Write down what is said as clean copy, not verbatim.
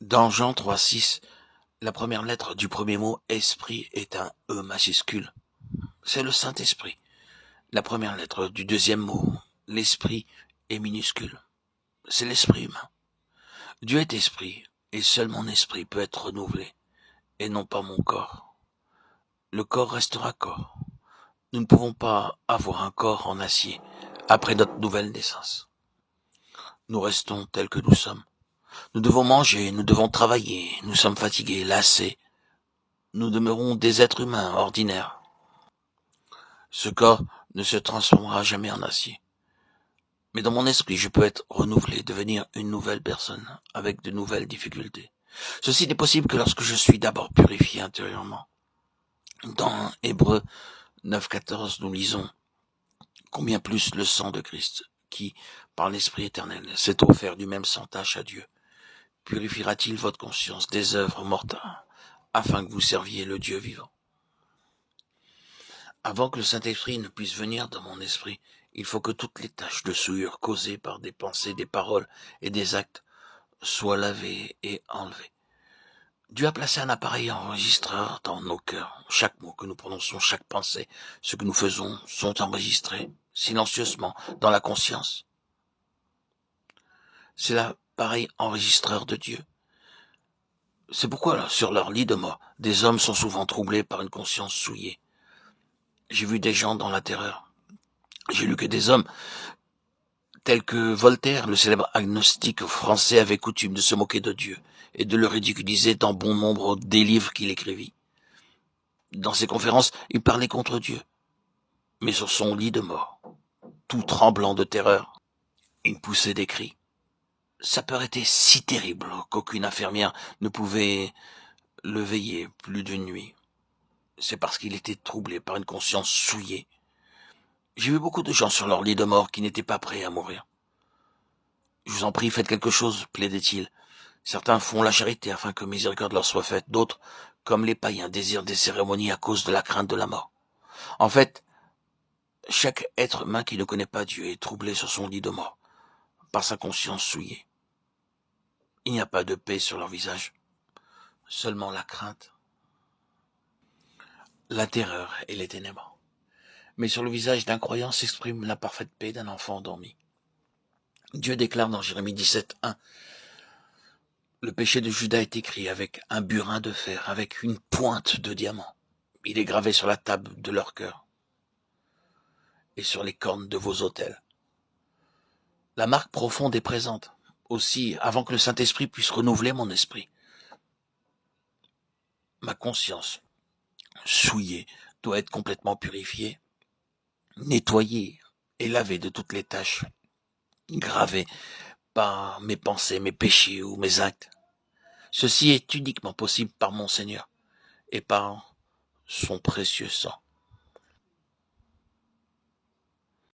Dans Jean 3,6, la première lettre du premier mot « esprit » est un « E » majuscule. C'est le Saint-Esprit. La première lettre du deuxième mot « l'esprit » est minuscule. C'est l'esprit humain. Dieu est esprit, et seul mon esprit peut être renouvelé, et non pas mon corps. Le corps restera corps. Nous ne pouvons pas avoir un corps en acier après notre nouvelle naissance. Nous restons tels que nous sommes. Nous devons manger, nous devons travailler, nous sommes fatigués, lassés. Nous demeurons des êtres humains ordinaires. Ce corps ne se transformera jamais en acier. Mais dans mon esprit, je peux être renouvelé, devenir une nouvelle personne, avec de nouvelles difficultés. Ceci n'est possible que lorsque je suis d'abord purifié intérieurement. Dans Hébreux 9,14, nous lisons « Combien plus le sang de Christ, qui, par l'Esprit éternel, s'est offert du même sans tache à Dieu, purifiera-t-il votre conscience des œuvres mortelles, afin que vous serviez le Dieu vivant ?» Avant que le Saint-Esprit ne puisse venir dans mon esprit, il faut que toutes les taches de souillure causées par des pensées, des paroles et des actes soient lavées et enlevées. Dieu a placé un appareil enregistreur dans nos cœurs. Chaque mot que nous prononçons, chaque pensée, ce que nous faisons sont enregistrés silencieusement dans la conscience. C'est l'appareil enregistreur de Dieu. C'est pourquoi, sur leur lit de mort, des hommes sont souvent troublés par une conscience souillée. J'ai vu des gens dans la terreur. J'ai lu que des hommes tels que Voltaire, le célèbre agnostique français, avait coutume de se moquer de Dieu et de le ridiculiser dans bon nombre des livres qu'il écrivit. Dans ses conférences, il parlait contre Dieu. Mais sur son lit de mort, tout tremblant de terreur, il poussait des cris. Sa peur était si terrible qu'aucune infirmière ne pouvait le veiller plus d'une nuit. C'est parce qu'il était troublé par une conscience souillée. J'ai vu beaucoup de gens sur leur lit de mort qui n'étaient pas prêts à mourir. Je vous en prie, faites quelque chose, plaidait-il. Certains font la charité afin que miséricorde leur soit faite. D'autres, comme les païens, désirent des cérémonies à cause de la crainte de la mort. En fait, chaque être humain qui ne connaît pas Dieu est troublé sur son lit de mort, par sa conscience souillée. Il n'y a pas de paix sur leur visage, seulement la crainte, la terreur et les ténèbres. Mais sur le visage d'un croyant s'exprime la parfaite paix d'un enfant endormi. Dieu déclare dans Jérémie 17:1 « Le péché de Juda est écrit avec un burin de fer, avec une pointe de diamant. Il est gravé sur la table de leur cœur et sur les cornes de vos autels. » La marque profonde est présente, aussi avant que le Saint-Esprit puisse renouveler mon esprit. Ma conscience, souillée, doit être complètement purifiée, nettoyée et lavée de toutes les taches gravées par mes pensées, mes péchés ou mes actes. Ceci est uniquement possible par mon Seigneur et par son précieux sang.